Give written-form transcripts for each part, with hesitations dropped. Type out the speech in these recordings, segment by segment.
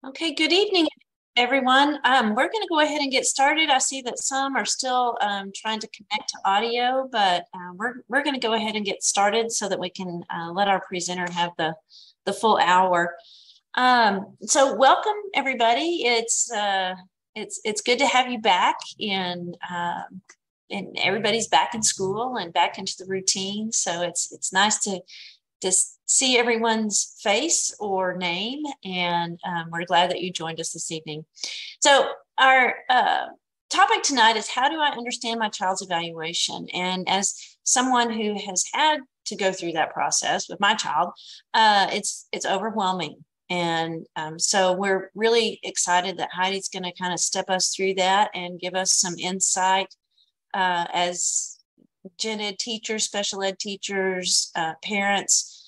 Okay, good evening, everyone. We're going to go ahead and get started. I see that some are still trying to connect to audio, but we're going to go ahead and get started so that we can let our presenter have the full hour. So welcome, everybody. It's good to have you back, and everybody's back in school and back into the routine. So it's nice to see everyone's face or name, and we're glad that you joined us this evening. So our topic tonight is, how do I understand my child's evaluation? And as someone who has had to go through that process with my child, it's overwhelming. And so we're really excited that Heidi's going to kind of step us through that and give us some insight as gen ed teachers, special ed teachers, parents.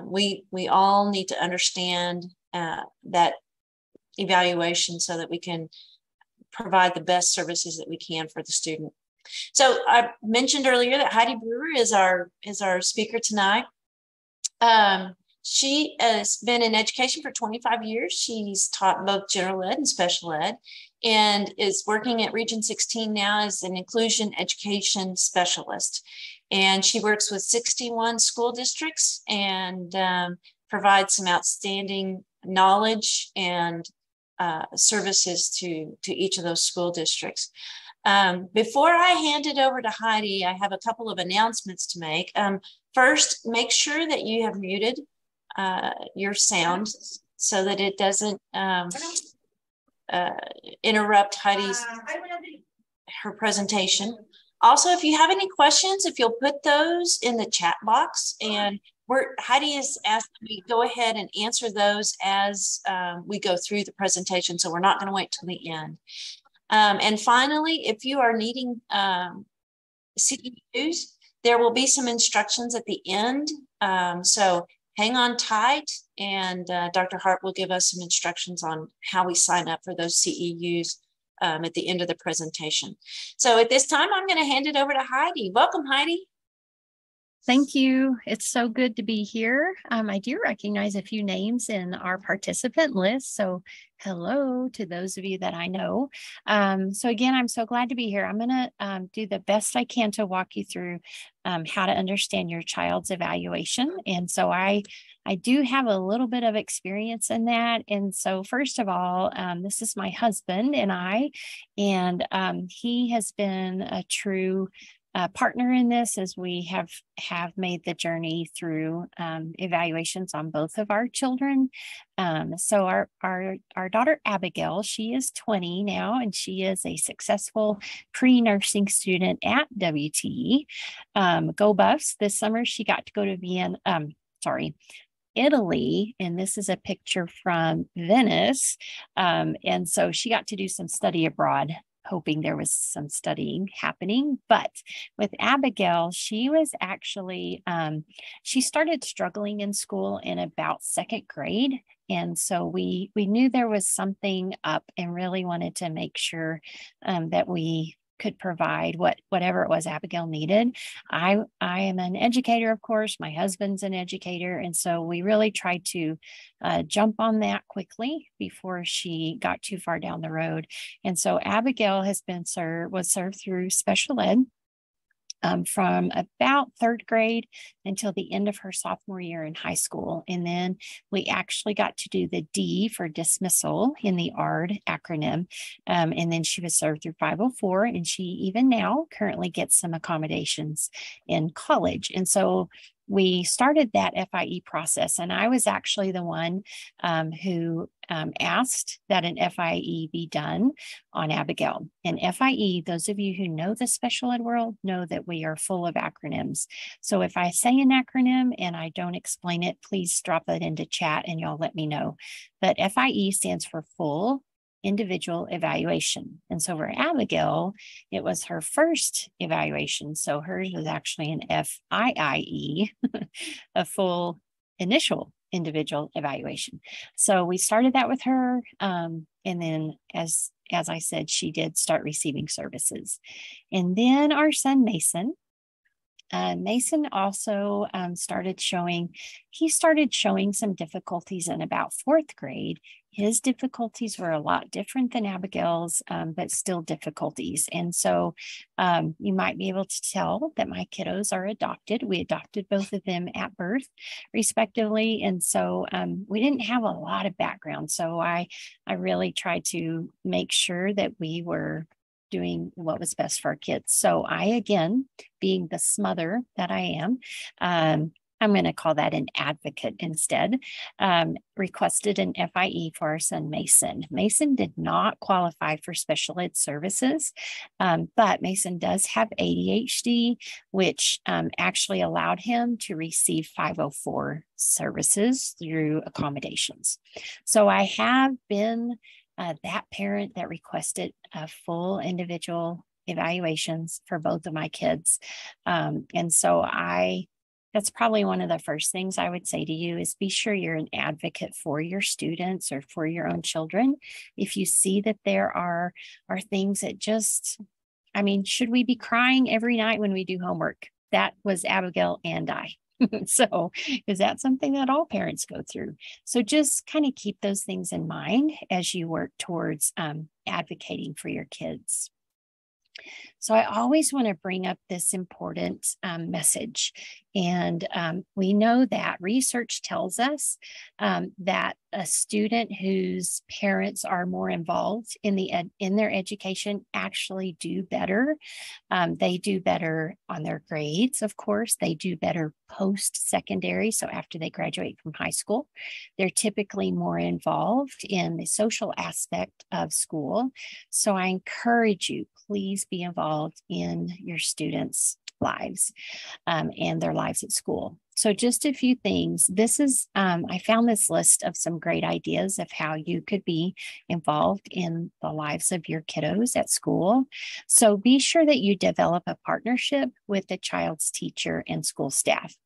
We all need to understand that evaluation so that we can provide the best services that we can for the student. So I mentioned earlier that Heidi Brewer is our speaker tonight. She has been in education for 25 years. She's taught both general ed and special ed, and is working at Region 16 now as an inclusion education specialist. And she works with 61 school districts and provides some outstanding knowledge and services to each of those school districts. Before I hand it over to Heidi, I have a couple of announcements to make. First, make sure that you have muted your sound so that it doesn't interrupt her presentation. Also, if you have any questions, if you'll put those in the chat box, and Heidi has asked me to go ahead and answer those as we go through the presentation, so we're not going to wait till the end. And finally, if you are needing CEUs, there will be some instructions at the end. So hang on tight, and Dr. Hart will give us some instructions on how we sign up for those CEUs at the end of the presentation. So at this time, I'm going to hand it over to Heidi. Welcome, Heidi. Thank you. It's so good to be here. I do recognize a few names in our participant list. So hello to those of you that I know. So again, I'm so glad to be here. I'm going to do the best I can to walk you through how to understand your child's evaluation. And so I do have a little bit of experience in that. And so first of all, this is my husband and I, and he has been a true partner in this as we have made the journey through evaluations on both of our children. So our daughter Abigail, she is 20 now, and she is a successful pre-nursing student at WTE. Go Buffs! This summer she got to go to Italy, and this is a picture from Venice. And so she got to do some study abroad, hoping there was some studying happening. But with Abigail, she was actually, she started struggling in school in about second grade. And so we knew there was something up and really wanted to make sure that we could provide whatever it was Abigail needed. I am an educator, of course. My husband's an educator. And so we really tried to jump on that quickly before she got too far down the road. And so Abigail was served through special ed from about third grade until the end of her sophomore year in high school. And then we actually got to do the D for dismissal in the ARD acronym. And then she was served through 504, and she even now currently gets some accommodations in college. And so we started that FIE process, and I was actually the one who asked that an FIE be done on Abigail. And FIE, those of you who know the special ed world know that we are full of acronyms. So if I say an acronym and I don't explain it, please drop it into chat and y'all let me know. But FIE stands for full individual evaluation. And so for Abigail, it was her first evaluation. So hers was actually an FIIE, a full initial individual evaluation. So we started that with her. And then as I said, she did start receiving services. And then our son, Mason, Mason also started showing some difficulties in about fourth grade. His difficulties were a lot different than Abigail's, but still difficulties. And so you might be able to tell that my kiddos are adopted. We adopted both of them at birth, respectively. And so we didn't have a lot of background. So I really tried to make sure that we were doing what was best for our kids. So I, again, being the smother that I am, I'm going to call that an advocate instead, requested an FIE for our son, Mason. Mason did not qualify for special ed services, but Mason does have ADHD, which actually allowed him to receive 504 services through accommodations. So I have been that parent that requested full individual evaluations for both of my kids. And so that's probably one of the first things I would say to you is be sure you're an advocate for your students or for your own children. If you see that there are things that should we be crying every night when we do homework? That was Abigail and I. So is that something that all parents go through? So just kind of keep those things in mind as you work towards advocating for your kids. So I always want to bring up this important message. And we know that research tells us that a student whose parents are more involved in their education actually do better. They do better on their grades, of course. They do better post-secondary, so after they graduate from high school. They're typically more involved in the social aspect of school. So I encourage you, please be involved in your students' lives and their lives at school. So just a few things. This is, I found this list of some great ideas of how you could be involved in the lives of your kiddos at school. So be sure that you develop a partnership with the child's teacher and school staff.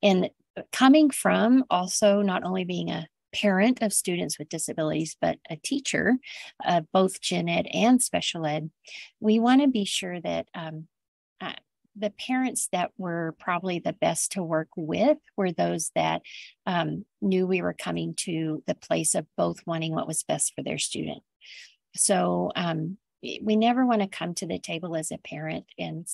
And coming from also not only being a parent of students with disabilities, but a teacher, both gen ed and special ed, we want to be sure that the parents that were probably the best to work with were those that knew we were coming to the place of both wanting what was best for their student. So we never want to come to the table as a parent and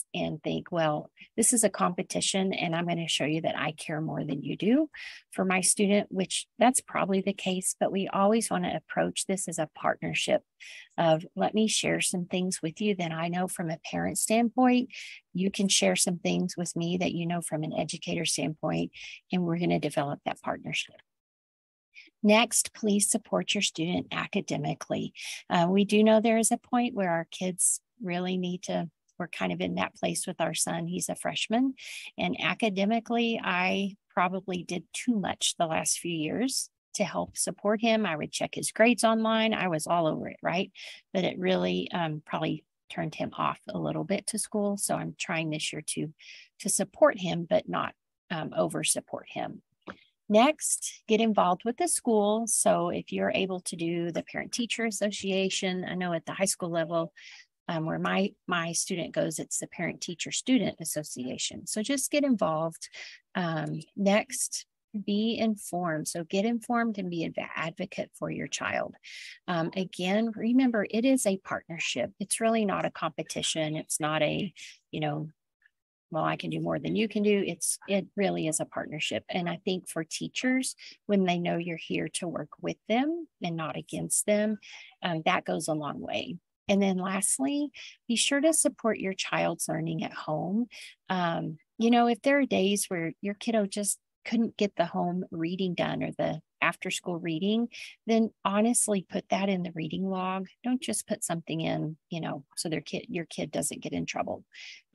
think, well, this is a competition and I'm going to show you that I care more than you do for my student, which that's probably the case, but we always want to approach this as a partnership of let me share some things with you that I know from a parent standpoint. You can share some things with me that you know from an educator standpoint, and we're going to develop that partnership. Next, please support your student academically. We do know there is a point where our kids really need to, we're kind of in that place with our son. He's a freshman, and academically, I probably did too much the last few years to help support him. I would check his grades online. I was all over it, right? But it really probably turned him off a little bit to school. So I'm trying this year to support him, but not over support him. Next, get involved with the school. So if you're able to do the Parent-Teacher Association, I know at the high school level where my student goes, it's the Parent-Teacher Student Association. So just get involved. Next, be informed. So get informed and be an advocate for your child. Again, remember, it is a partnership. It's really not a competition. It's not a, well, I can do more than you can do. It really is a partnership. And I think for teachers, when they know you're here to work with them and not against them, that goes a long way. And then lastly, be sure to support your child's learning at home. If there are days where your kiddo just couldn't get the home reading done or the after school reading, then honestly put that in the reading log. Don't just put something in, so your kid doesn't get in trouble.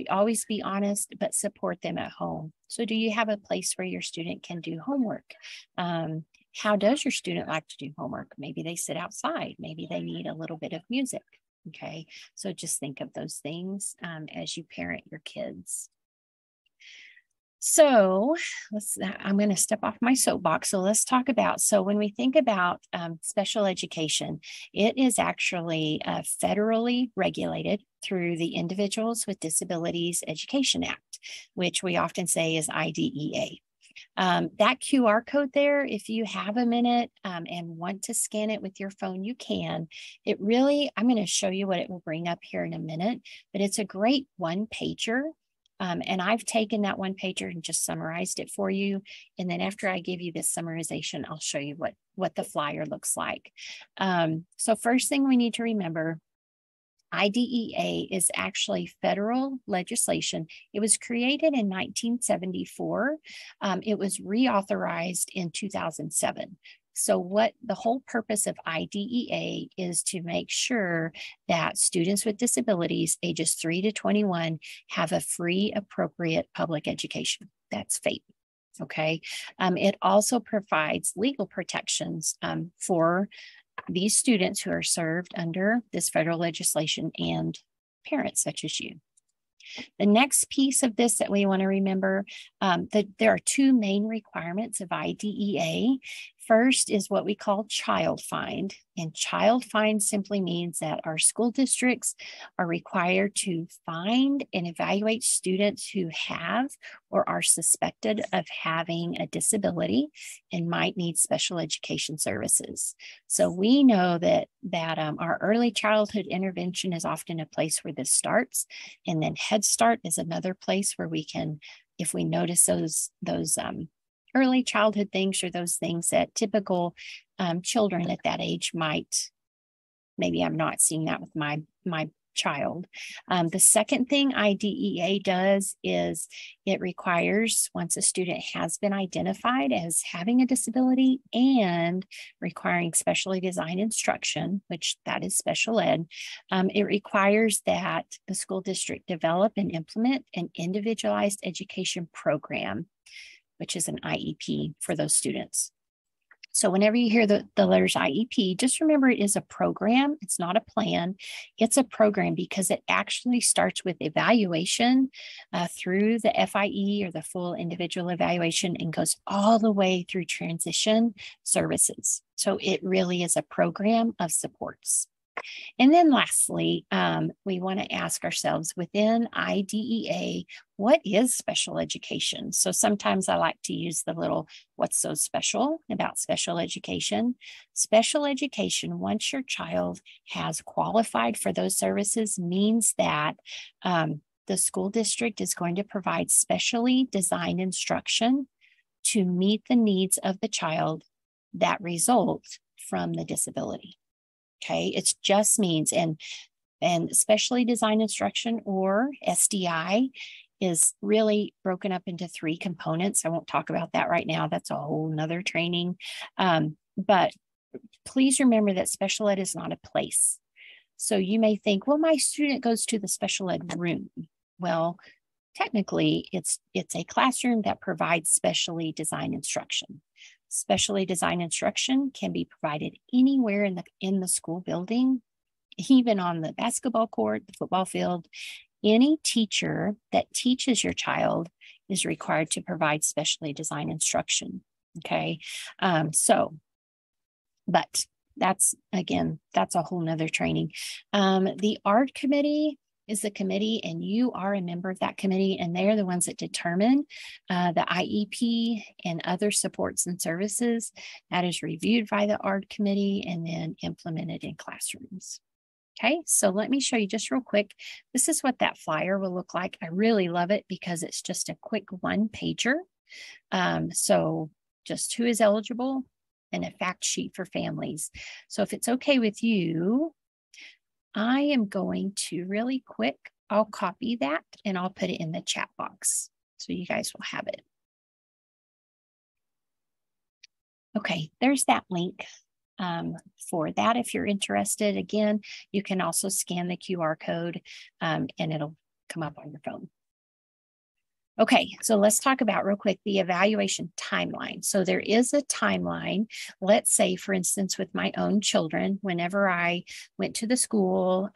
Always be honest, but support them at home. So do you have a place where your student can do homework? How does your student like to do homework? Maybe they sit outside. Maybe they need a little bit of music. Okay. So just think of those things as you parent your kids. So I'm going to step off my soapbox. So let's talk about, so when we think about special education, it is actually federally regulated through the Individuals with Disabilities Education Act, which we often say is IDEA. That QR code there, if you have a minute and want to scan it with your phone, you can. It really, I'm going to show you what it will bring up here in a minute, but it's a great one pager. And I've taken that one pager and just summarized it for you. And then after I give you this summarization, I'll show you what the flyer looks like. So first thing we need to remember, IDEA is actually federal legislation. It was created in 1974. It was reauthorized in 2007. So what the whole purpose of IDEA is to make sure that students with disabilities ages 3 to 21 have a free, appropriate public education. That's FAPE. Okay. It also provides legal protections for these students who are served under this federal legislation and parents such as you. The next piece of this that we want to remember, that there are two main requirements of IDEA. First is what we call child find. And child find simply means that our school districts are required to find and evaluate students who have or are suspected of having a disability and might need special education services. So we know that our early childhood intervention is often a place where this starts. And then Head Start is another place where we can, if we notice those early childhood things or those things that typical children at that age might, maybe I'm not seeing that with my child. The second thing IDEA does is it requires, once a student has been identified as having a disability and requiring specially designed instruction, which that is special ed, it requires that the school district develop and implement an individualized education program, which is an IEP for those students. So whenever you hear the letters IEP, just remember it is a program. It's not a plan. It's a program because it actually starts with evaluation through the FIE or the full individual evaluation and goes all the way through transition services. So it really is a program of supports. And then lastly, we want to ask ourselves within IDEA, what is special education? So sometimes I like to use the little, what's so special about special education? Special education, once your child has qualified for those services, means that the school district is going to provide specially designed instruction to meet the needs of the child that result from the disability. Okay, it just means, and specially designed instruction, or SDI, is really broken up into three components. I won't talk about that right now. That's a whole nother training. But please remember that special ed is not a place. So you may think, well, my student goes to the special ed room. Well, technically, it's a classroom that provides specially designed instruction. Specially designed instruction can be provided anywhere in the school building, even on the basketball court, the football field. Any teacher that teaches your child is required to provide specially designed instruction. Okay, but that's a whole nother training. The ARD committee is the committee, and you are a member of that committee, and they're the ones that determine the IEP and other supports and services. That is reviewed by the ARD committee and then implemented in classrooms. Okay, so let me show you just real quick. This is what that flyer will look like. I really love it because it's just a quick one pager. So just who is eligible and a fact sheet for families. So if it's okay with you, I am going to really quick, I'll copy that and I'll put it in the chat box so you guys will have it. Okay, there's that link for that. If you're interested, again, you can also scan the QR code and it'll come up on your phone. Okay, so let's talk about real quick the evaluation timeline. So there is a timeline. Let's say, for instance, with my own children, whenever I went to the school,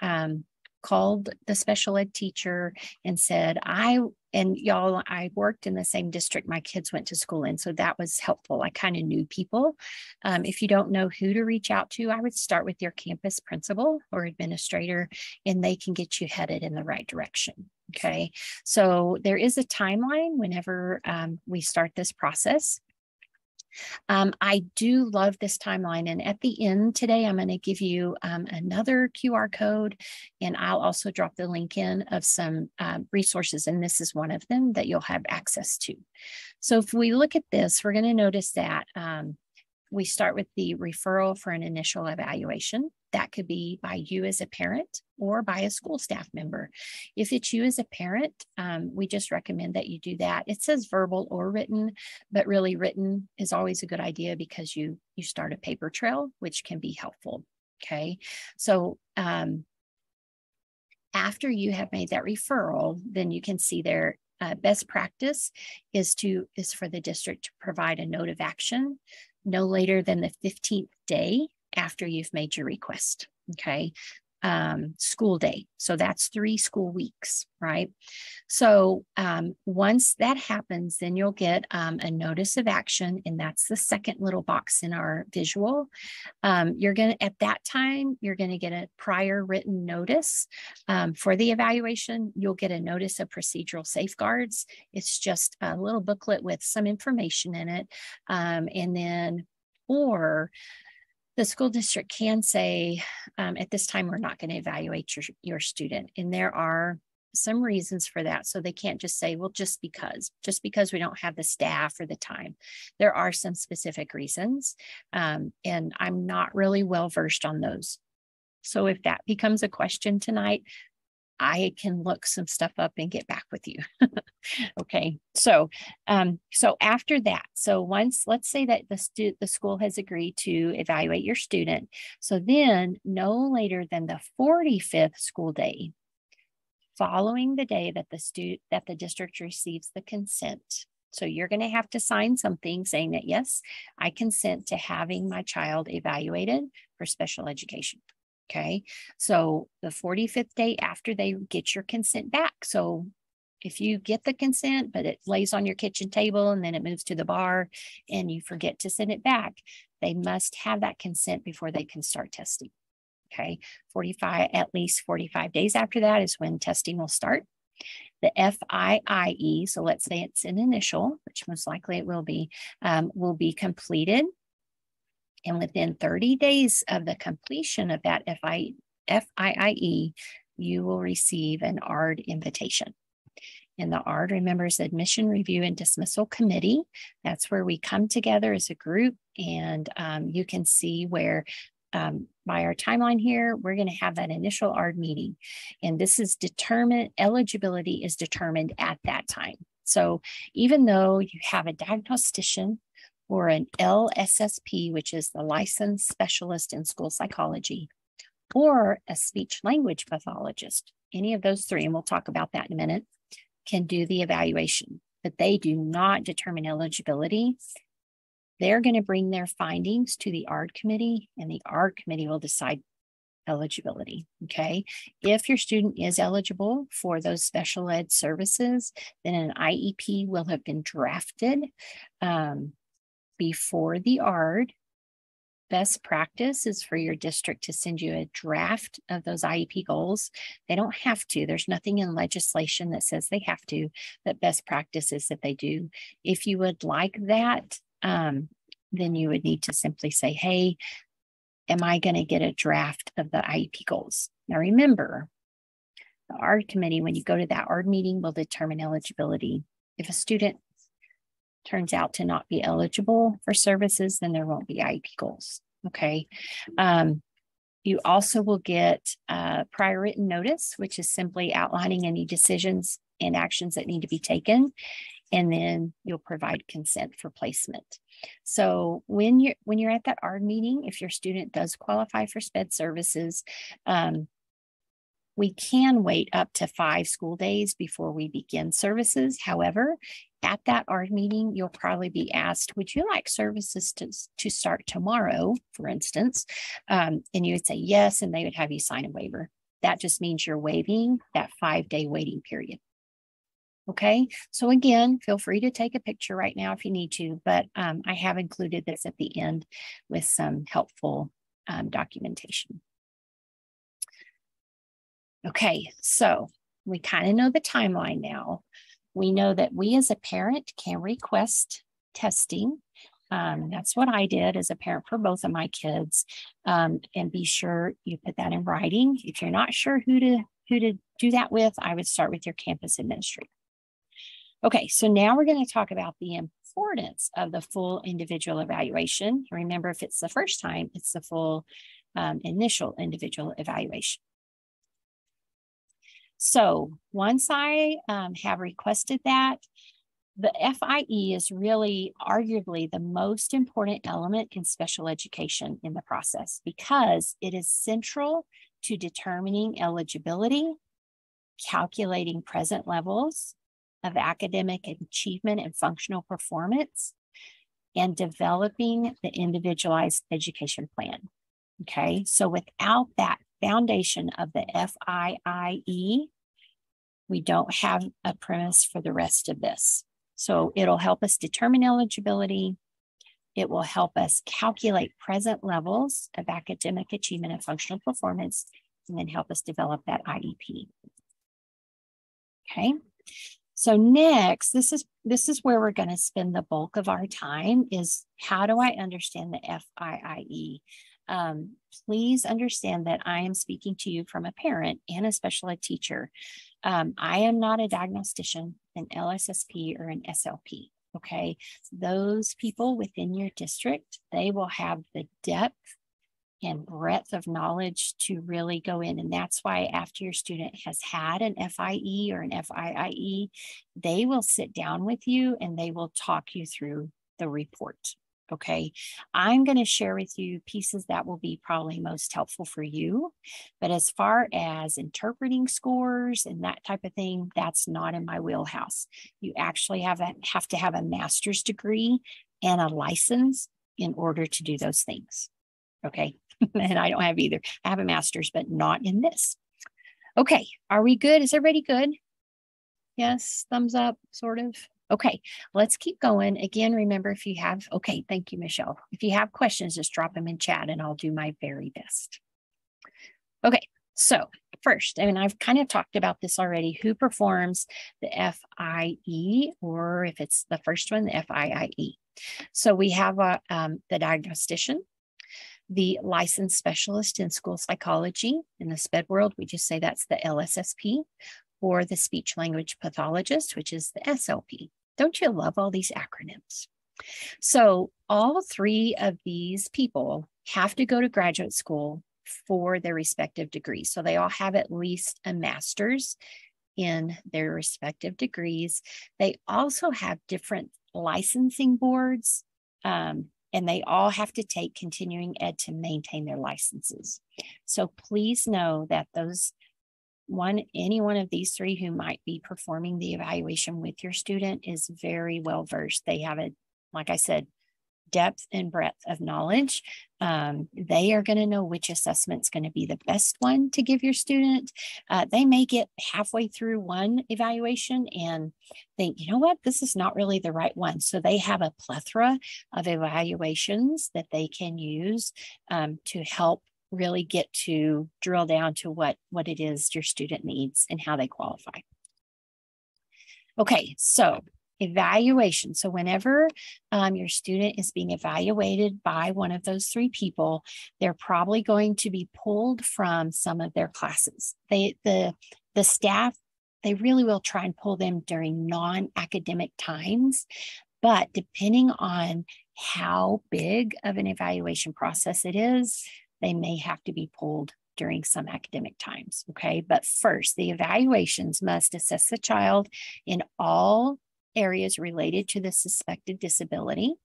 called the special ed teacher and said, I worked in the same district my kids went to school in. So that was helpful. I kind of knew people. If you don't know who to reach out to, I would start with your campus principal or administrator, and they can get you headed in the right direction. Okay. So there is a timeline whenever we start this process. I do love this timeline. And at the end today, I'm going to give you another QR code, and I'll also drop the link in of some resources. And this is one of them that you'll have access to. So if we look at this, we're going to notice that we start with the referral for an initial evaluation. That could be by you as a parent or by a school staff member. If it's you as a parent, we just recommend that you do that. It says verbal or written, but really written is always a good idea because you start a paper trail, which can be helpful. Okay, so after you have made that referral, then you can see there best practice is for the district to provide a note of action no later than the 15th day after you've made your request. Okay. School day. So that's 3 school weeks, right? So once that happens, then you'll get a notice of action, and that's the second little box in our visual. At that time, you're going to get a prior written notice for the evaluation. You'll get a notice of procedural safeguards. It's just a little booklet with some information in it. Or the school district can say, at this time, we're not going to evaluate your student. And there are some reasons for that. So they can't just say, well, just because we don't have the staff or the time. There are some specific reasons. And I'm not really well versed on those. So if that becomes a question tonight, I can look some stuff up and get back with you. Okay. So after that, so once, let's say that the school has agreed to evaluate your student. So then no later than the 45th school day, following the day that the district receives the consent. So you're going to have to sign something saying that, yes, I consent to having my child evaluated for special education. Okay, so the 45th day after they get your consent back. So if you get the consent, but it lays on your kitchen table and then it moves to the bar and you forget to send it back, they must have that consent before they can start testing. Okay, at least 45 days after that is when testing will start. The FIIE, so let's say it's an initial, which most likely it will be completed. And within 30 days of the completion of that FIIE, you will receive an ARD invitation. And the ARD, remember, is Admission Review and Dismissal Committee. That's where we come together as a group. And you can see where by our timeline here, we're going to have that initial ARD meeting. And this is eligibility is determined at that time. So even though you have a diagnostician or an LSSP, which is the Licensed Specialist in School Psychology, or a speech language pathologist, any of those three, and we'll talk about that in a minute, can do the evaluation, but they do not determine eligibility. They're going to bring their findings to the ARD committee, and the ARD committee will decide eligibility. Okay. If your student is eligible for those special ed services, then an IEP will have been drafted before the ARD. Best practice is for your district to send you a draft of those IEP goals. They don't have to. There's nothing in legislation that says they have to, but best practice is that they do. If you would like that, then you would need to simply say, hey, am I going to get a draft of the IEP goals? Now remember, the ARD committee, when you go to that ARD meeting, will determine eligibility. If a student turns out to not be eligible for services, then there won't be IEP goals. Okay. You also will get a prior written notice, which is simply outlining any decisions and actions that need to be taken. And then you'll provide consent for placement. So when you're at that ARD meeting, if your student does qualify for SPED services, we can wait up to 5 school days before we begin services. However, at that ARD meeting, you'll probably be asked, would you like services to start tomorrow, for instance? And you would say yes, and they would have you sign a waiver. that just means you're waiving that 5-day waiting period. Okay, so again, feel free to take a picture right now if you need to, but I have included this at the end with some helpful documentation. Okay, so we kind of know the timeline now. We know that we as a parent can request testing. That's what I did as a parent for both of my kids. And be sure you put that in writing. If you're not sure who to do that with, I would start with your campus administrator. Okay, so now we're going to talk about the importance of the full individual evaluation. Remember, if it's the first time, it's the full initial individual evaluation. So once I have requested that, the FIE is really arguably the most important element in special education in the process because it is central to determining eligibility, calculating present levels of academic achievement and functional performance, and developing the individualized education plan. Okay, so without that foundation of the FIIE, we don't have a premise for the rest of this. So it'll help us determine eligibility. It will help us calculate present levels of academic achievement and functional performance, and then help us develop that IEP. Okay, so next, this is where we're going to spend the bulk of our time is how do I understand the FIIE? Please understand that I am speaking to you from a parent and a special ed teacher. I am not a diagnostician, an LSSP, or an SLP. Okay, those people within your district, they will have the depth and breadth of knowledge to really go in. And that's why after your student has had an FIE or an FIIE, they will sit down with you and they will talk you through the report. Okay, I'm going to share with you pieces that will be probably most helpful for you. But as far as interpreting scores and that type of thing, that's not in my wheelhouse. You actually have to have a master's degree and a license in order to do those things. Okay, and I don't have either. I have a master's, but not in this. Okay, are we good? Is everybody good? Yes, thumbs up, sort of. Okay, let's keep going. Again, remember if you have, okay, thank you, Michelle. If you have questions, just drop them in chat and I'll do my very best. Okay, so first, and I've kind of talked about this already, who performs the FIE, or if it's the first one, the FIIE. So we have the diagnostician, the licensed specialist in school psychology. In the SPED world, we just say that's the LSSP, or the speech language pathologist, which is the SLP. Don't you love all these acronyms? So all three of these people have to go to graduate school for their respective degrees. So they all have at least a master's in their respective degrees. They also have different licensing boards, and they all have to take continuing ed to maintain their licenses. So please know that any one of these three who might be performing the evaluation with your student is very well versed. They have like I said, depth and breadth of knowledge. They are going to know which assessment's going to be the best one to give your student. They may get halfway through one evaluation and think, you know what, this is not really the right one. So they have a plethora of evaluations that they can use to help really get to drill down to what it is your student needs and how they qualify. Okay, so evaluation. So whenever your student is being evaluated by one of those three people, they're probably going to be pulled from some of their classes. The staff, they really will try and pull them during non-academic times, but depending on how big of an evaluation process it is, they may have to be pulled during some academic times, okay? But first, the evaluations must assess the child in all areas related to the suspected disability.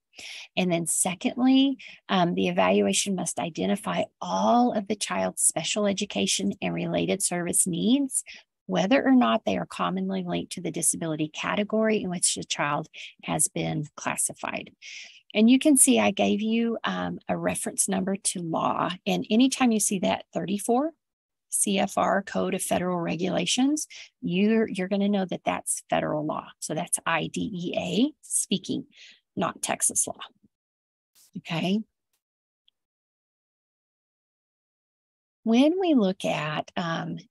And then secondly, the evaluation must identify all of the child's special education and related service needs, whether or not they are commonly linked to the disability category in which the child has been classified. And you can see I gave you a reference number to law. And anytime you see that 34, CFR Code of Federal Regulations, you're going to know that that's federal law. So that's IDEA speaking, not Texas law. Okay. When we look at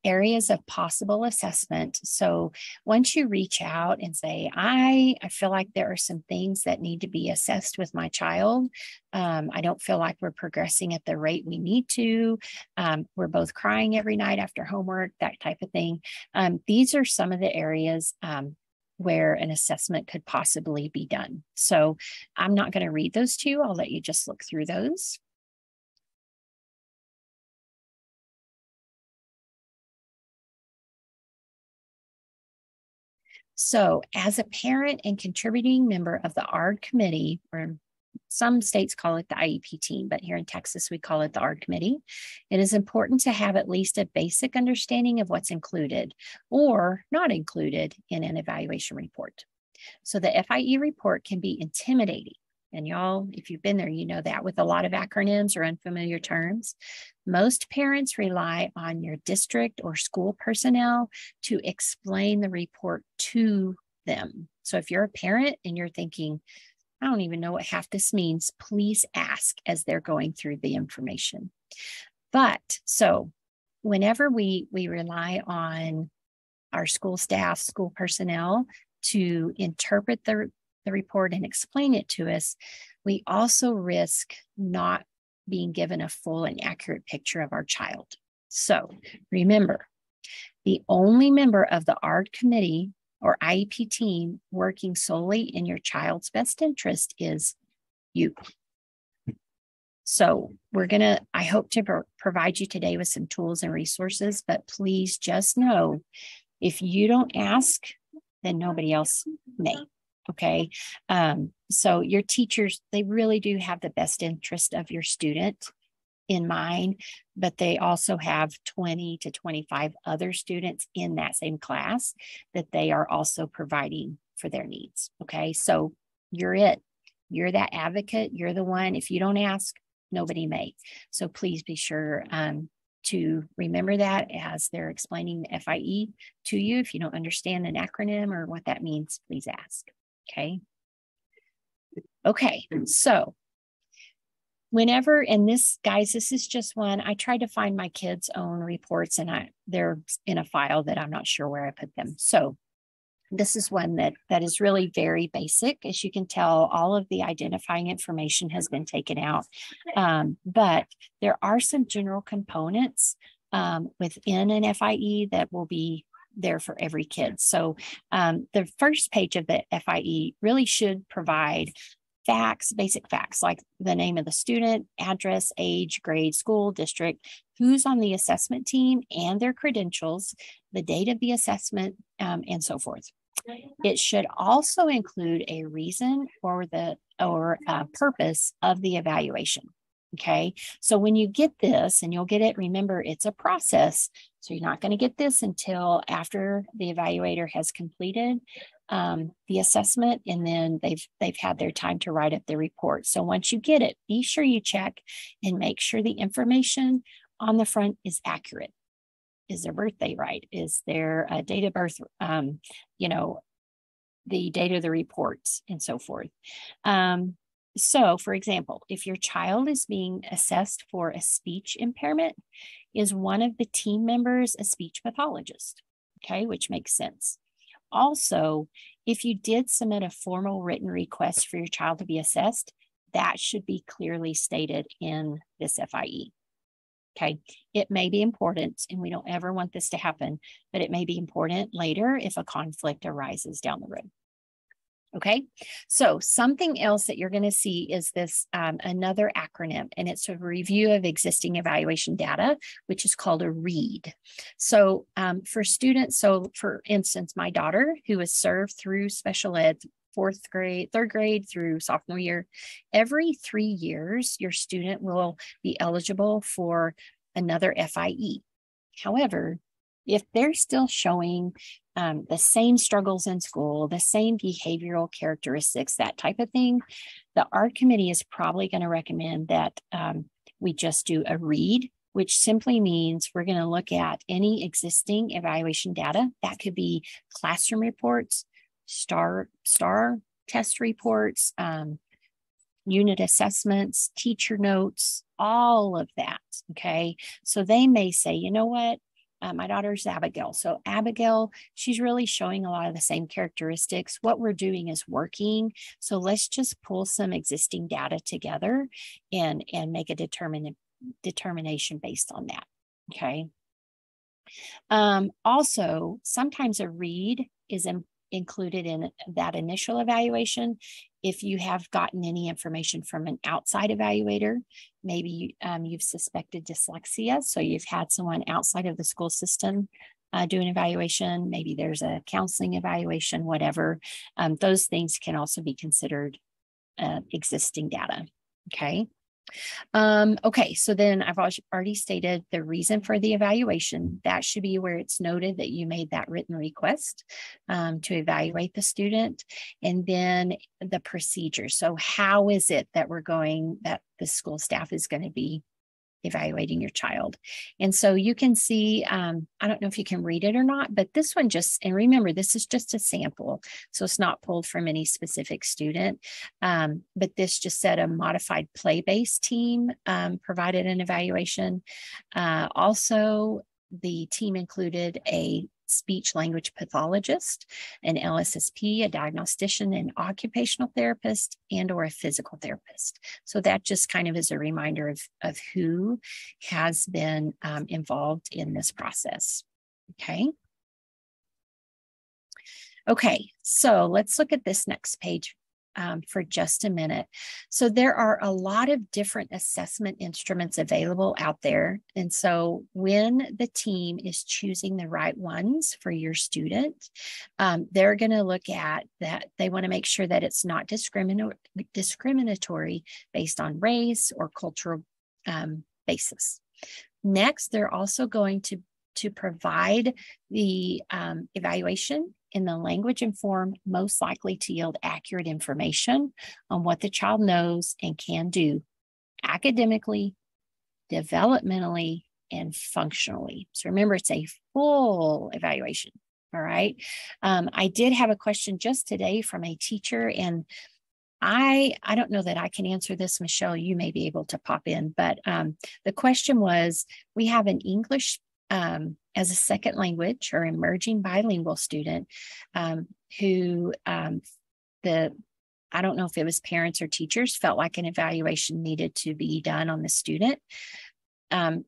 areas of possible assessment, so once you reach out and say, I feel like there are some things that need to be assessed with my child. I don't feel like we're progressing at the rate we need to. We're both crying every night after homework, that type of thing. These are some of the areas where an assessment could possibly be done. So I'm not going to read those to you. I'll let you just look through those. So as a parent and contributing member of the ARD committee, or some states call it the IEP team, but here in Texas, we call it the ARD committee. It is important to have at least a basic understanding of what's included or not included in an evaluation report. So the FIE report can be intimidating. And y'all, if you've been there, you know that with a lot of acronyms or unfamiliar terms. Most parents rely on your district or school personnel to explain the report to them. So if you're a parent and you're thinking, I don't even know what half this means, please ask as they're going through the information. But so whenever we rely on our school staff, school personnel to interpret the report and explain it to us, we also risk not being given a full and accurate picture of our child. So remember, the only member of the ARD committee or IEP team working solely in your child's best interest is you. So I hope to provide you today with some tools and resources, but please just know, if you don't ask, then nobody else may. Okay. So your teachers, they really do have the best interest of your student in mind, but they also have 20 to 25 other students in that same class that they are also providing for their needs. Okay. So you're it. You're that advocate. You're the one. If you don't ask, nobody may. So please be sure to remember that as they're explaining the FIE to you. If you don't understand an acronym or what that means, please ask. Okay, so whenever, and this, guys, this is just one, I tried to find my kids' own reports and they're in a file that I'm not sure where I put them. So this is one that is really very basic. As you can tell, all of the identifying information has been taken out. But there are some general components within an FIE that will be there for every kid. So the first page of the FIE really should provide facts, basic facts, like the name of the student, address, age, grade, school, district, who's on the assessment team and their credentials, the date of the assessment, and so forth. It should also include a reason or purpose of the evaluation. Okay, so when you get this, and you'll get it, remember, it's a process. So you're not going to get this until after the evaluator has completed the assessment, and then they've had their time to write up the report. So once you get it, be sure you check and make sure the information on the front is accurate. Is their birthday right? Is their date of birth, the date of the reports, and so forth. So, for example, if your child is being assessed for a speech impairment, is one of the team members a speech pathologist? Okay, which makes sense. Also, if you did submit a formal written request for your child to be assessed, that should be clearly stated in this FIE. Okay, it may be important, and we don't ever want this to happen, but it may be important later if a conflict arises down the road. Okay, so something else that you're going to see is this another acronym, and it's a review of existing evaluation data, which is called a READ. So for students, so for instance, my daughter, who is served through special ed, third grade through sophomore year, every 3 years, your student will be eligible for another FIE. However, if they're still showing the same struggles in school, the same behavioral characteristics, that type of thing, the ARD committee is probably going to recommend that we just do a READ which simply means we're going to look at any existing evaluation data. That could be classroom reports, STAR test reports, unit assessments, teacher notes, all of that, okay? So they may say, you know what, my daughter's Abigail. So Abigail, she's really showing a lot of the same characteristics. What we're doing is working. So let's just pull some existing data together and make a determination based on that, okay? Also, sometimes a read is included in that initial evaluation. If you have gotten any information from an outside evaluator, maybe you've suspected dyslexia, so you've had someone outside of the school system do an evaluation, maybe there's a counseling evaluation, whatever, those things can also be considered existing data, okay? Okay, so then I've already stated the reason for the evaluation. That should be where it's noted that you made that written request to evaluate the student, and then the procedure. So how is it that that the school staff is going to be evaluating your child? And so you can see, I don't know if you can read it or not, but this one and remember, this is just a sample. So it's not pulled from any specific student, but this just said a modified play-based team provided an evaluation. Also, the team included a speech language pathologist, an LSSP, a diagnostician, an occupational therapist, and or a physical therapist. So that just kind of is a reminder of who has been involved in this process, okay? Okay, so let's look at this next page for just a minute. So there are a lot of different assessment instruments available out there. And so when the team is choosing the right ones for your student, they're going to look at that. They want to make sure that it's not discriminatory based on race or cultural basis. Next, they're also going to provide the evaluation in the language and form most likely to yield accurate information on what the child knows and can do academically, developmentally, and functionally. So remember, it's a full evaluation, all right? I did have a question just today from a teacher, and I don't know that I can answer this. Michelle, you may be able to pop in, but the question was, we have an English as a second language or emerging bilingual student who I don't know if it was parents or teachers felt like an evaluation needed to be done on the student.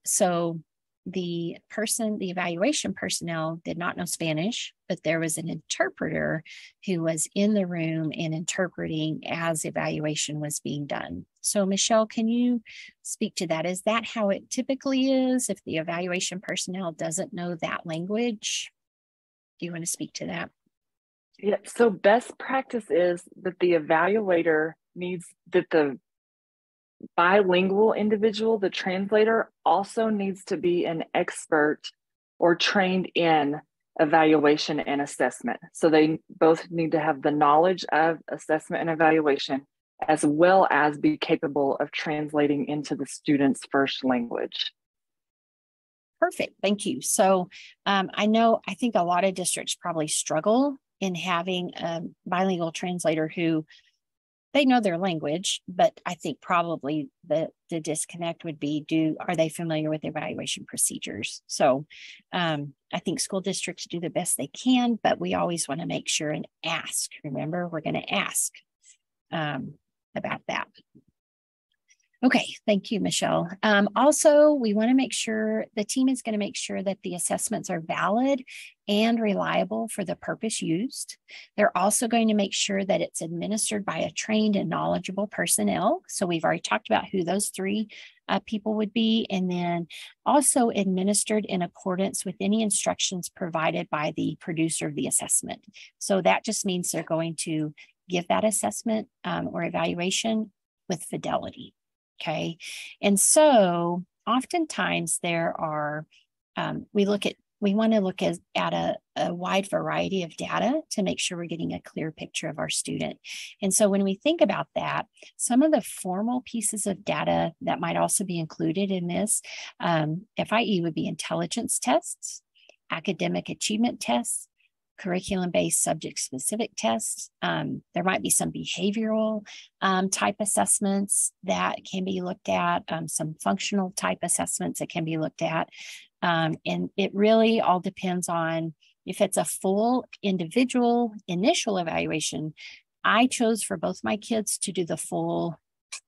So the evaluation personnel did not know Spanish, but there was an interpreter who was in the room and interpreting as evaluation was being done. So Michelle, can you speak to that? Is that how it typically is if the evaluation personnel doesn't know that language? Do you want to speak to that? Yeah, so best practice is that the evaluator that the bilingual individual, the translator, also needs to be an expert or trained in evaluation and assessment. So they both need to have the knowledge of assessment and evaluation, as well as be capable of translating into the student's first language. Perfect, thank you. So I think a lot of districts probably struggle in having a bilingual translator who they know their language, but I think probably the disconnect would be, are they familiar with evaluation procedures? So I think school districts do the best they can, but we always want to make sure and ask. Remember, we're going to ask about that. Okay, thank you, Michelle. Also, we want to make sure the team is going to make sure that the assessments are valid and reliable for the purpose used. They're also going to make sure that it's administered by a trained and knowledgeable personnel. So we've already talked about who those three people would be, and then also administered in accordance with any instructions provided by the producer of the assessment. So that just means they're going to give that assessment or evaluation with fidelity. Okay. And so oftentimes there are, we look at we want to look at a wide variety of data to make sure we're getting a clear picture of our student. And so when we think about that, some of the formal pieces of data that might also be included in this FIE would be intelligence tests, academic achievement tests, curriculum-based subject-specific tests. There might be some behavioral type assessments that can be looked at, some functional type assessments that can be looked at. And it really all depends on if it's a full individual initial evaluation. I chose for both my kids to do the full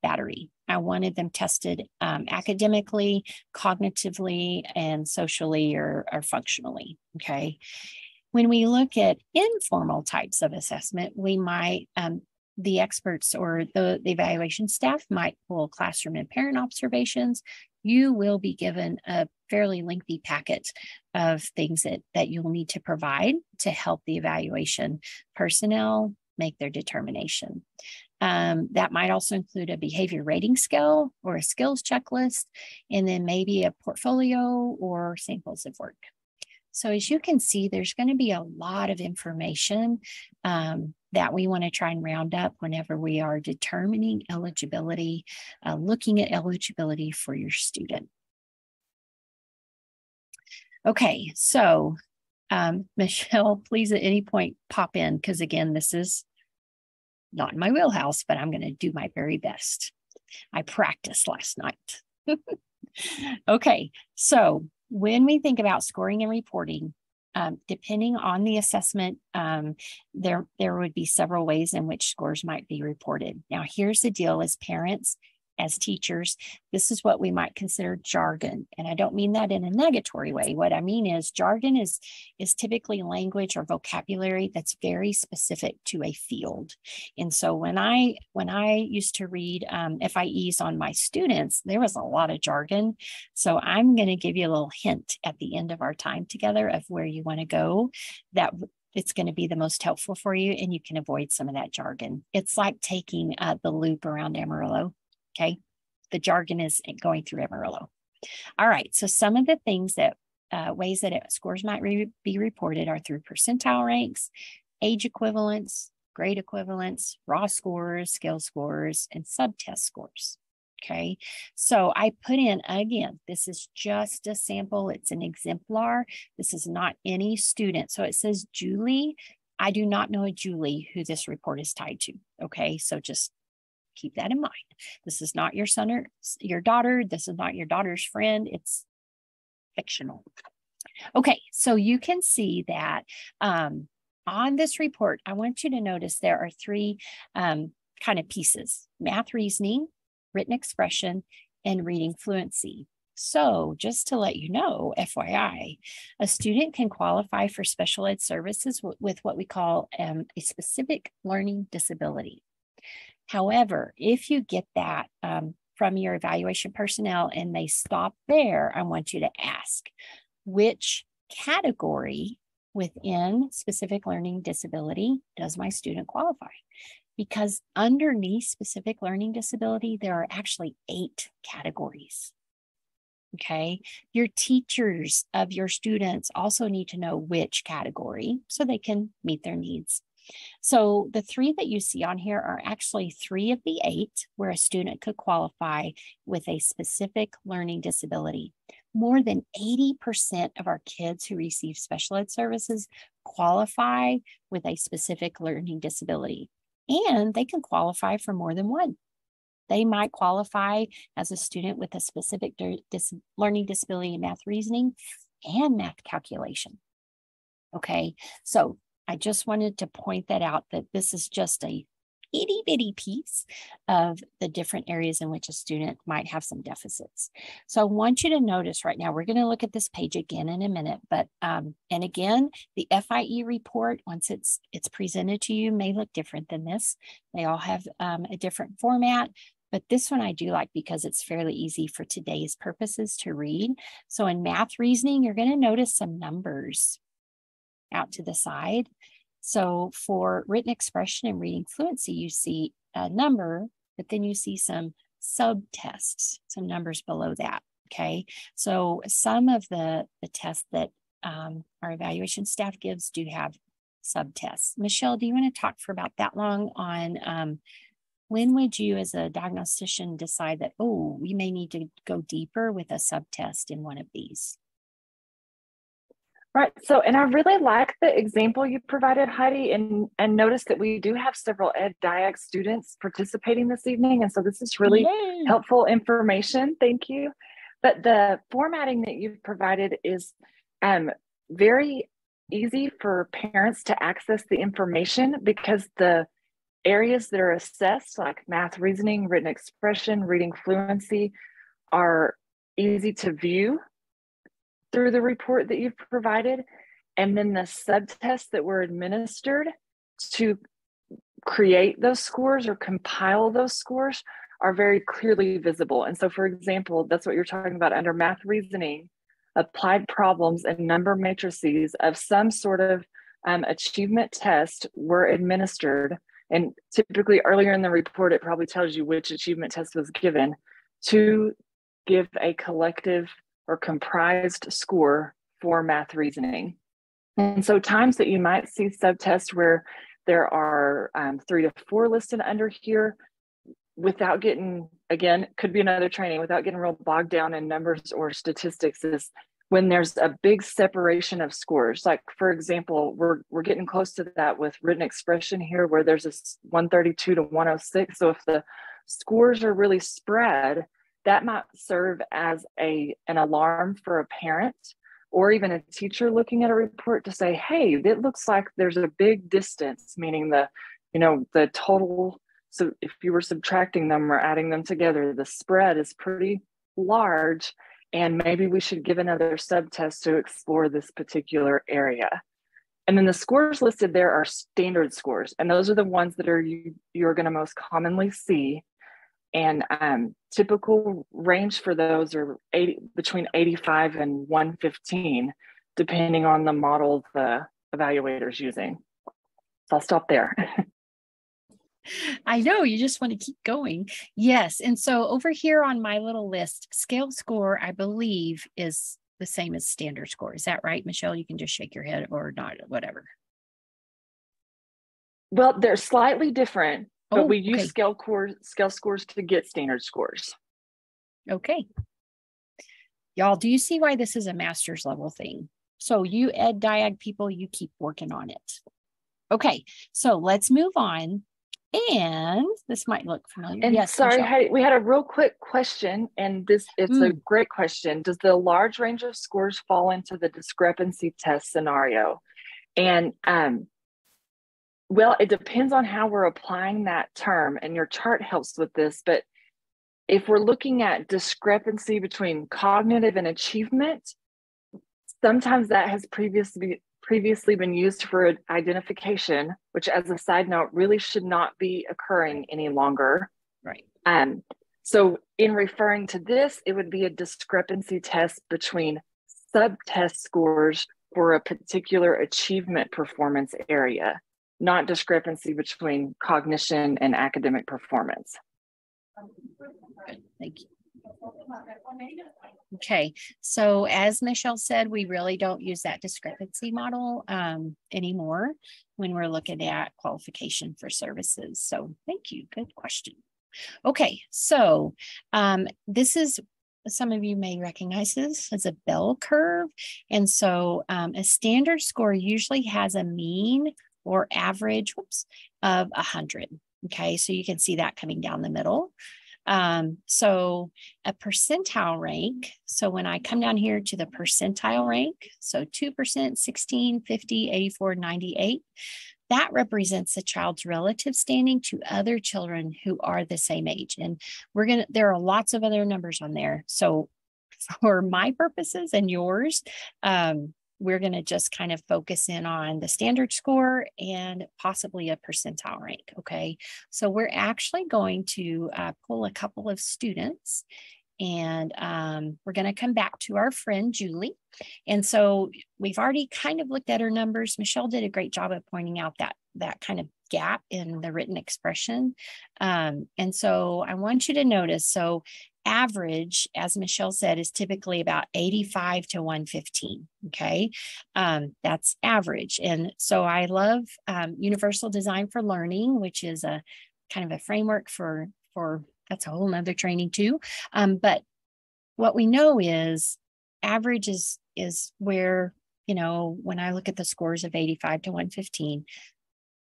battery. I wanted them tested academically, cognitively, and socially or functionally, okay? When we look at informal types of assessment, we might, the experts or the evaluation staff might pull classroom and parent observations. You will be given a fairly lengthy packet of things that you'll need to provide to help the evaluation personnel make their determination. That might also include a behavior rating scale or a skills checklist, and then maybe a portfolio or samples of work. So as you can see, there's going to be a lot of information that we want to try and round up whenever we are determining eligibility, looking at eligibility for your student. Okay, so Michelle, please at any point pop in, because again, this is not in my wheelhouse, but I'm going to do my very best. I practiced last night. Okay, so when we think about scoring and reporting, depending on the assessment, there would be several ways in which scores might be reported. Now, here's the deal: as parents, as teachers, this is what we might consider jargon. And I don't mean that in a negatory way. What I mean is jargon is typically language or vocabulary that's very specific to a field. And so when I used to read FIEs on my students, there was a lot of jargon. So I'm going to give you a little hint at the end of our time together of where you want to go, that it's going to be the most helpful for you, and you can avoid some of that jargon. It's like taking the loop around Amarillo. Okay, the jargon is going through Amarillo. All right, so some of the things that ways that scores might be reported are through percentile ranks, age equivalents, grade equivalents, raw scores, scale scores, and subtest scores. Okay, so I put in, again, this is just a sample. It's an exemplar. This is not any student. So it says Julie. I do not know a Julie who this report is tied to. Okay, so just keep that in mind. This is not your son or your daughter. This is not your daughter's friend. It's fictional. Okay, so you can see that on this report, I want you to notice there are three kind of pieces: math reasoning, written expression, and reading fluency. So just to let you know, FYI, a student can qualify for special ed services with what we call a specific learning disability. However, if you get that from your evaluation personnel and they stop there, I want you to ask, which category within specific learning disability does my student qualify? Because underneath specific learning disability, there are actually 8 categories. Okay, your teachers of your students also need to know which category so they can meet their needs. So the 3 that you see on here are actually 3 of the 8 where a student could qualify with a specific learning disability. More than 80% of our kids who receive special ed services qualify with a specific learning disability, and they can qualify for more than one. They might qualify as a student with a specific learning disability in math reasoning and math calculation. Okay, so I just wanted to point that out, that this is just a itty bitty piece of the different areas in which a student might have some deficits. So I want you to notice right now, we're going to look at this page again in a minute, but and again, the FIE report, once it's presented to you, may look different than this. They all have a different format, but this one I do like because it's fairly easy for today's purposes to read. So in math reasoning, you're going to notice some numbers out to the side. So for written expression and reading fluency, you see a number, but then you see some subtests, some numbers below that. Okay, so some of the tests that our evaluation staff gives do have subtests. Michelle, do you want to talk for about that long on when would you as a diagnostician decide that, oh, we may need to go deeper with a subtest in one of these? Right. So, and I really like the example you provided, Heidi, and notice that we do have several Ed Diag students participating this evening. And so this is really Yay. helpful information. Thank you. But the formatting that you've provided is very easy for parents to access the information, because the areas that are assessed, like math, reasoning, written expression, reading fluency, are easy to view through the report that you've provided. And then the subtests that were administered to create those scores or compile those scores are very clearly visible. And so, for example, that's what you're talking about under math reasoning, applied problems and number matrices of some sort of achievement test were administered. And typically earlier in the report, it probably tells you which achievement test was given to give a collective or comprised score for math reasoning. And so times that you might see subtests where there are 3 to 4 listed under here, without getting, again, could be another training, without getting real bogged down in numbers or statistics, is when there's a big separation of scores. Like, for example, we're getting close to that with written expression here, where there's a 132 to 106. So if the scores are really spread, that might serve as an alarm for a parent or even a teacher looking at a report to say, hey, it looks like there's a big distance, meaning the total. So if you were subtracting them or adding them together, the spread is pretty large, and maybe we should give another subtest to explore this particular area. And then the scores listed there are standard scores, and those are the ones that you're going to most commonly see. And typical range for those are between 85 and 115, depending on the model the evaluator's using. So I'll stop there. I know, you just want to keep going. Yes. And so over here on my little list, scale score, I believe, is the same as standard score. Is that right, Michelle? You can just shake your head or not, whatever. Well, they're slightly different, but we use okay. scale scores to get standard scores. Okay. Y'all, do you see why this is a master's level thing? So you Ed Diag people, you keep working on it. Okay, so let's move on. And this might look familiar. And yes, sorry, Michelle. Heidi, we had a real quick question, and it's a great question. Does the large range of scores fall into the discrepancy test scenario? And well, it depends on how we're applying that term, and your chart helps with this. But if we're looking at discrepancy between cognitive and achievement, sometimes that has previously been used for identification, which, as a side note, really should not be occurring any longer. Right. So in referring to this, it would be a discrepancy test between subtest scores for a particular achievement performance area, not discrepancy between cognition and academic performance. Good. Thank you. Okay, so as Michelle said, we really don't use that discrepancy model anymore when we're looking at qualification for services. So thank you. Good question. Okay, so this is, some of you may recognize this as a bell curve. And so a standard score usually has a mean or average of 100. Okay, so you can see that coming down the middle. So a percentile rank, so when I come down here to the percentile rank, so 2%, 16, 50, 84, 98, that represents the child's relative standing to other children who are the same age. And there are lots of other numbers on there. So for my purposes and yours, we're going to just kind of focus in on the standard score and possibly a percentile rank. Okay, so we're actually going to pull a couple of students, and we're going to come back to our friend Julie. And so we've already kind of looked at her numbers. Michelle did a great job of pointing out that kind of gap in the written expression. And so I want you to notice, so average, as Michelle said, is typically about 85 to 115. Okay. That's average. And so I love Universal Design for Learning, which is a kind of a framework for that's a whole nother training too. But what we know is average is where, when I look at the scores of 85 to 115,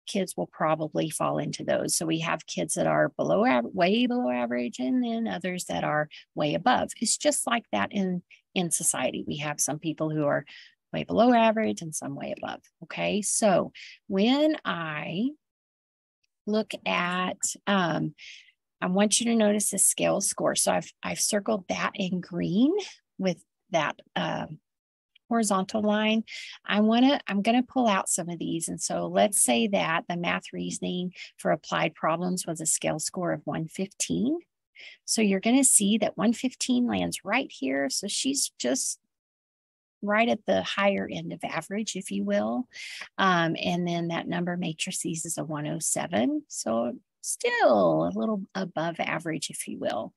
kids will probably fall into those. So we have kids that are way below average, and then others that are way above. It's just like that in society. We have some people who are way below average and some way above. Okay. So when I look at, I want you to notice the scale score. So I've circled that in green with that horizontal line. I'm going to pull out some of these. And so let's say that the math reasoning for applied problems was a scale score of 115. So you're going to see that 115 lands right here. So she's just right at the higher end of average, if you will. And then that number matrices is a 107. So still a little above average, if you will.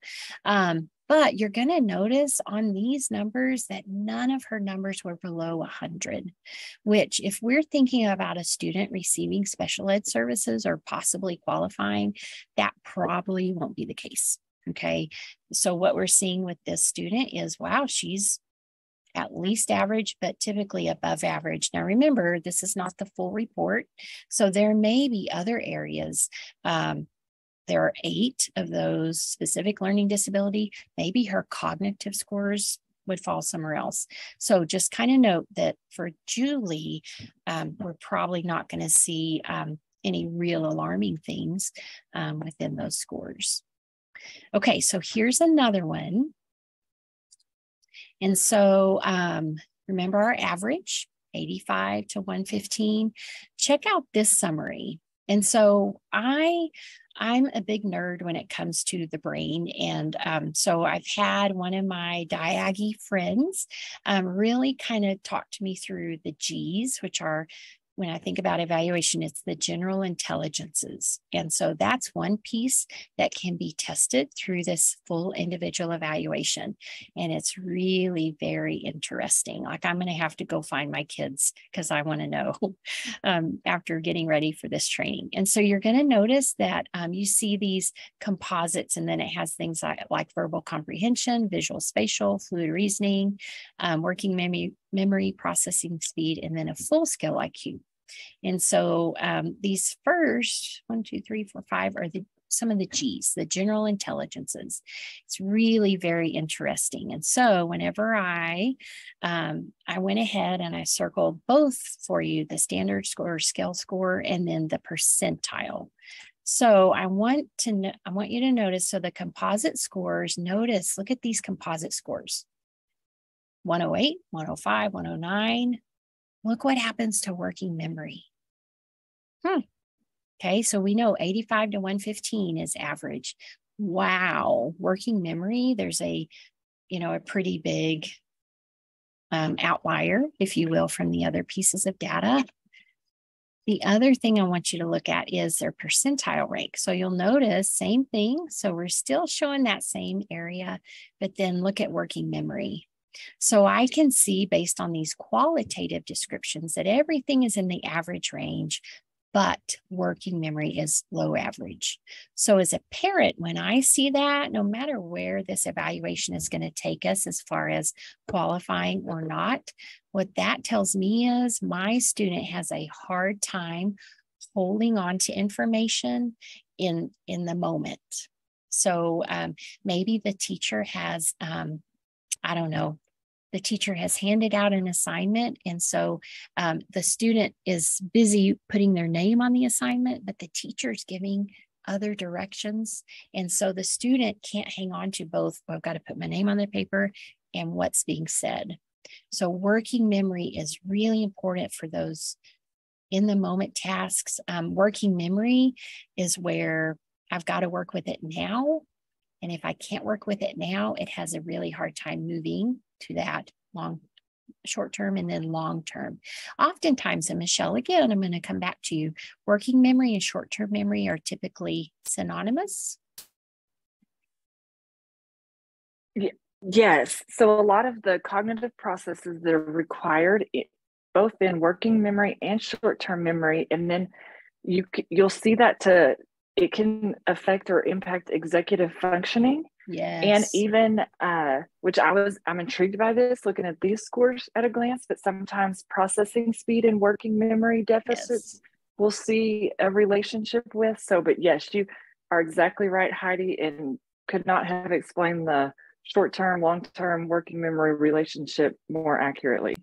But you're going to notice on these numbers that none of her numbers were below 100, which if we're thinking about a student receiving special ed services or possibly qualifying, that probably won't be the case. Okay. So what we're seeing with this student is, wow, she's at least average, but typically above average. Now, remember, this is not the full report. So there may be other areas. There are 8 of those specific learning disability. Maybe her cognitive scores would fall somewhere else. So just kind of note that for Julie, we're probably not going to see any real alarming things within those scores. Okay, so here's another one. And so remember our average, 85 to 115. Check out this summary. And so I'm a big nerd when it comes to the brain. And so I've had one of my Diaggy friends really kind of talk to me through the G's, which are, when I think about evaluation, it's the general intelligences. And so that's one piece that can be tested through this full individual evaluation. And it's really very interesting. Like, I'm going to have to go find my kids because I want to know after getting ready for this training. And so you're going to notice that you see these composites, and then it has things like verbal comprehension, visual spatial, fluid reasoning, working memory, processing speed, and then a full scale IQ. And so these first 1, 2, 3, 4, 5 are some of the G's, the general intelligences. It's really very interesting. And so whenever I went ahead and I circled both for you, the standard score, scale score, and then the percentile. So I want you to notice, so the composite scores, notice, look at these composite scores. 108, 105, 109. Look what happens to working memory. Okay, so we know 85 to 115 is average. Wow, working memory, there's a pretty big outlier, if you will, from the other pieces of data. The other thing I want you to look at is their percentile rate. So you'll notice, same thing. So we're still showing that same area, but then look at working memory. So I can see, based on these qualitative descriptions, that everything is in the average range, but working memory is low average. So as a parent, when I see that, no matter where this evaluation is going to take us as far as qualifying or not, what that tells me is my student has a hard time holding on to information in the moment. So maybe the teacher has, I don't know, the teacher has handed out an assignment. And so the student is busy putting their name on the assignment, but the teacher's giving other directions. And so the student can't hang on to both. Well, I've got to put my name on the paper and what's being said. So working memory is really important for those in the moment tasks. Working memory is where I've got to work with it now. And if I can't work with it now, it has a really hard time moving to that short term and then long term. Oftentimes, and Michelle, again, I'm going to come back to you, working memory and short term memory are typically synonymous. Yes. So a lot of the cognitive processes that are required, both in working memory and short-term memory, and then you'll see that it can affect or impact executive functioning. And Yes. even which I'm intrigued by this, looking at these scores at a glance, but sometimes processing speed and working memory deficits we'll see a relationship with. So, but yes, you are exactly right, Heidi, and could not have explained the short-term, long-term working memory relationship more accurately.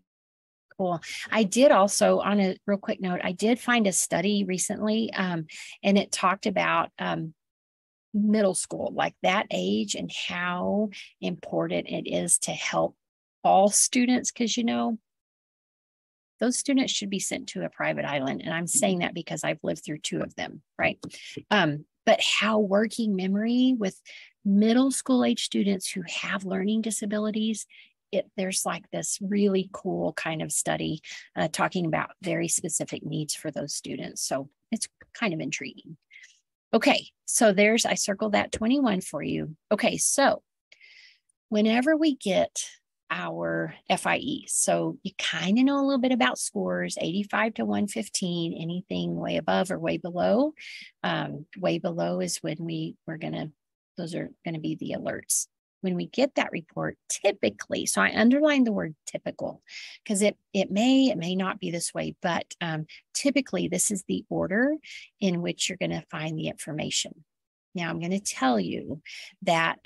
Cool. I did also, on a real quick note, I did find a study recently, and it talked about middle school, like that age, and how important it is to help all students, because those students should be sent to a private island. And I'm saying that because I've lived through 2 of them, right? But how working memory with middle school age students who have learning disabilities, there's like this really cool kind of study talking about very specific needs for those students. So it's kind of intriguing. Okay, so I circled that 21 for you. Okay, so whenever we get our FIE, so you kind of know a little bit about scores, 85 to 115, anything way above or way below. Way below is when those are going to be the alerts. When we get that report, typically, so I underlined the word typical because it may not be this way, but typically this is the order in which you're going to find the information. Now I'm going to tell you that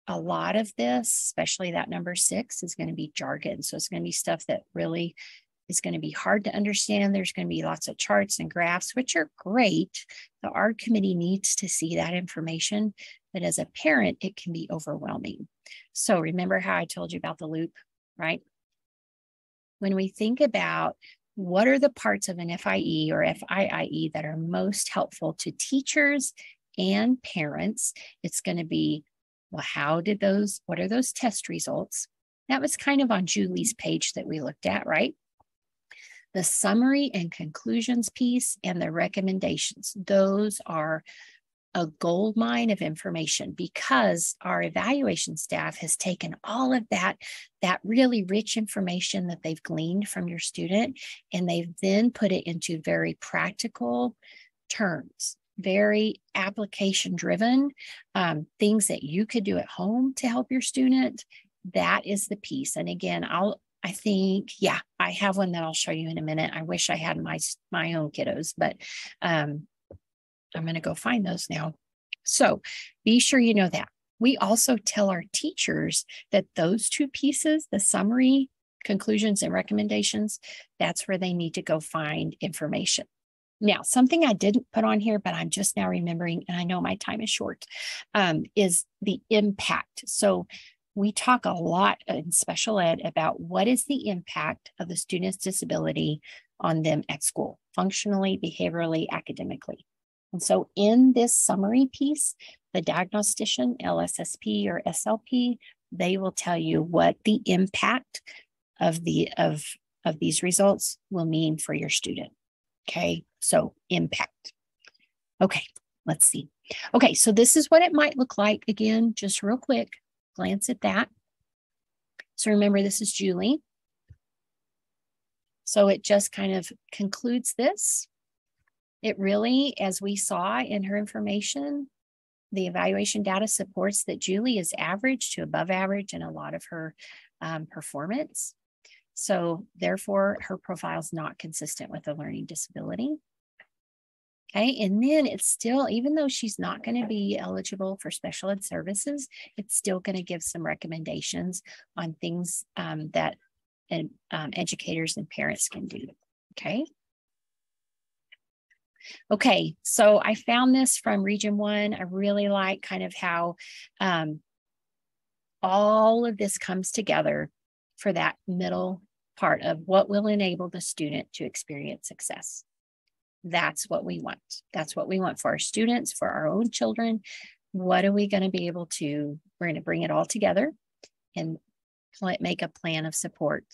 a lot of this, especially that number 6, is going to be jargon. So it's going to be stuff that really is going to be hard to understand. There's going to be lots of charts and graphs, which are great. The ARD committee needs to see that information, but as a parent, it can be overwhelming. So remember how I told you about the loop, right? When we think about what are the parts of an FIE or FIIE that are most helpful to teachers and parents, it's going to be, well, what are those test results? That was kind of on Julie's page that we looked at, right? The summary and conclusions piece and the recommendations, those are a gold mine of information because our evaluation staff has taken all of that really rich information that they've gleaned from your student, and they've then put it into very practical terms, very application driven, things that you could do at home to help your student. That is the piece. And again, I have one that I'll show you in a minute. I wish I had my own kiddos, but I'm going to go find those now. So be sure you know that. We also tell our teachers that those 2 pieces, the summary, conclusions, and recommendations, that's where they need to go find information. Now, something I didn't put on here, but I'm just now remembering, and I know my time is short, is the impact. So we talk a lot in special ed about what is the impact of the student's disability on them at school, functionally, behaviorally, academically. And so in this summary piece, the diagnostician, LSSP or SLP, they will tell you what the impact of these results will mean for your student. Okay, so impact. Okay, let's see. Okay, so this is what it might look like. Again, just real quick, glance at that. So remember, this is Julie. So it just kind of concludes this. It really, as we saw in her information, the evaluation data supports that Julie is average to above average in a lot of her performance. So therefore, her profile is not consistent with a learning disability. Okay, and then it's still, even though she's not going to be eligible for special ed services, it's still going to give some recommendations on things that educators and parents can do. Okay. Okay, so I found this from Region 1. I really like kind of how all of this comes together for that middle part of what will enable the student to experience success. That's what we want. That's what we want for our students, for our own children. What are we going to be able to, we're going to bring it all together and make a plan of support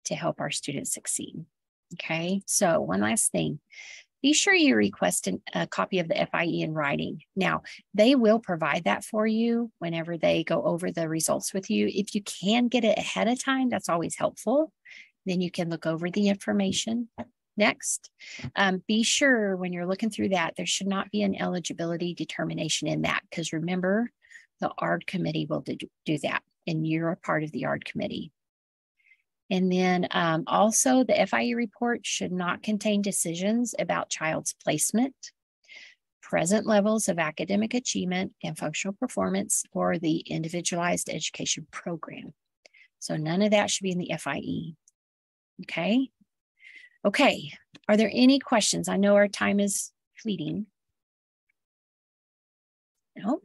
to help our students succeed. Okay, so one last thing. be sure you request a copy of the FIE in writing. Now, they will provide that for you whenever they go over the results with you. If you can get it ahead of time, that's always helpful. Then you can look over the information. Next, be sure when you're looking through that, there should not be an eligibility determination in that, because remember, the ARD committee will do that, and you're a part of the ARD committee. And then also the FIE report should not contain decisions about child's placement, present levels of academic achievement and functional performance, or the individualized education program. So none of that should be in the FIE. Okay. Okay. Are there any questions? I know our time is fleeting. No?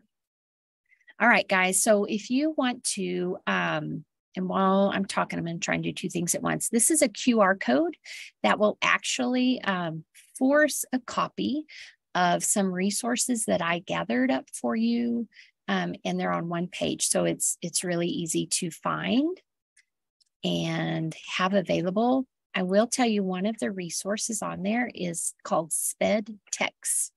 All right, guys. So if you want to, and while I'm talking, I'm going to try and do two things at once. This is a QR code that will actually force a copy of some resources that I gathered up for you, and they're on one page. So it's really easy to find and have available. I will tell you one of the resources on there is called SPEDTEX,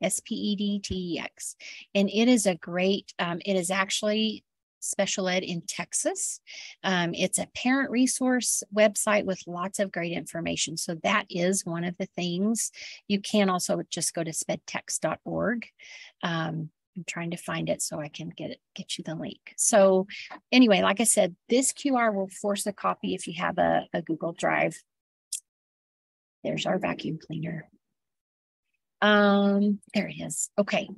SPEDTEX, and it is a great, it is actually special ed in Texas. It's a parent resource website with lots of great information. So that is one of the things. You can also just go to spedtex.org. I'm trying to find it so I can get you the link. So anyway, like I said, this QR will force a copy if you have a Google Drive. There's our vacuum cleaner. There it is. Okay.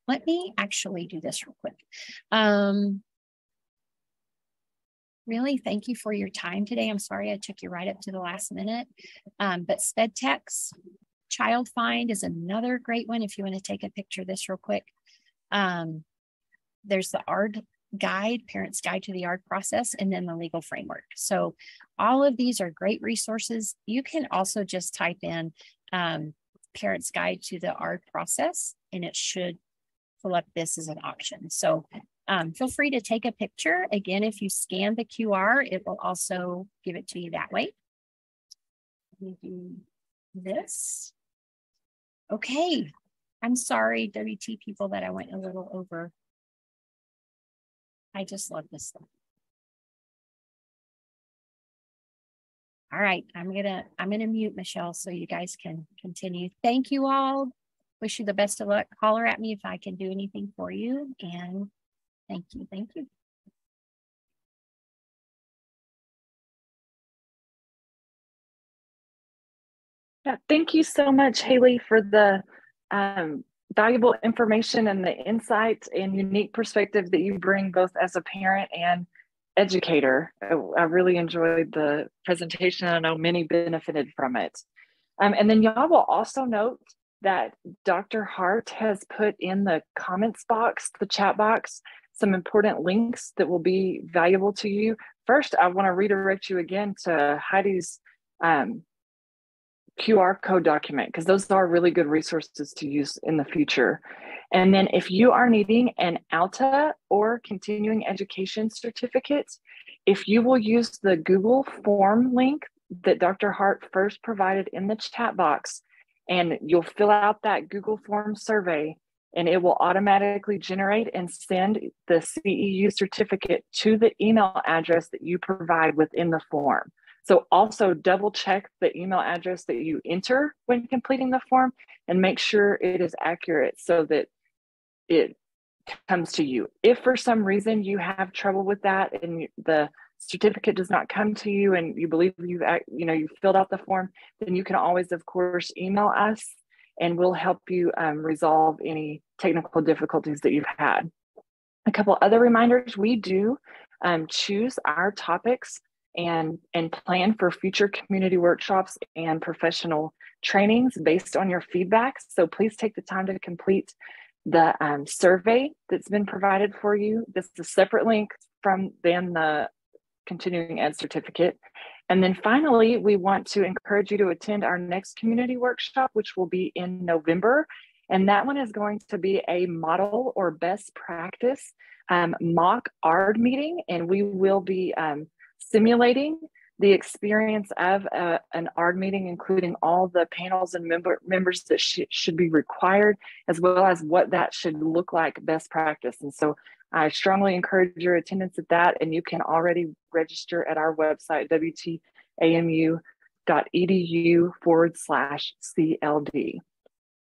Let me actually do this real quick. Really, thank you for your time today. I'm sorry I took you right up to the last minute. But SPEDTEX, Child Find is another great one if you want to take a picture of this real quick. There's the ARD guide, Parents Guide to the ARD Process, and then the legal framework. So all of these are great resources. You can also just type in Parents Guide to the ARD Process, and it should pull up this as an option. So feel free to take a picture. Again, if you scan the QR, it will also give it to you that way. Let me do this. Okay. I'm sorry, WT people, that I went a little over. I just love this stuff. All right, I'm gonna mute Michelle so you guys can continue. Thank you all. Wish you the best of luck. Holler at me if I can do anything for you. And thank you. Thank you. Yeah, thank you so much, Haley, for the valuable information and the insight and unique perspective that you bring both as a parent and educator. I really enjoyed the presentation. I know many benefited from it. And then y'all will also note that Dr. Hart has put in the comments box, the chat box, some important links that will be valuable to you. First, I want to redirect you again to Heidi's QR code document, because those are really good resources to use in the future. And then if you are needing an ALTA or continuing education certificate, if you will use the Google form link that Dr. Hart first provided in the chat box, and you'll fill out that Google form survey, and it will automatically generate and send the CEU certificate to the email address that you provide within the form. So also double check the email address that you enter when completing the form and make sure it is accurate so that it comes to you. If for some reason you have trouble with that and the certificate does not come to you and you believe you've filled out the form, then you can always, of course, email us and we'll help you resolve any technical difficulties that you've had. A couple other reminders: we do choose our topics and plan for future community workshops and professional trainings based on your feedback. So please take the time to complete the survey that's been provided for you. This is a separate link from the continuing ed certificate. And then finally, we want to encourage you to attend our next community workshop, which will be in November. And that one is going to be a model or best practice mock ARD meeting. And we will be simulating the experience of an ARD meeting, including all the panels and members that should be required, as well as what that should look like best practice. And so I strongly encourage your attendance at that, and you can already register at our website, wtamu.edu/CLD.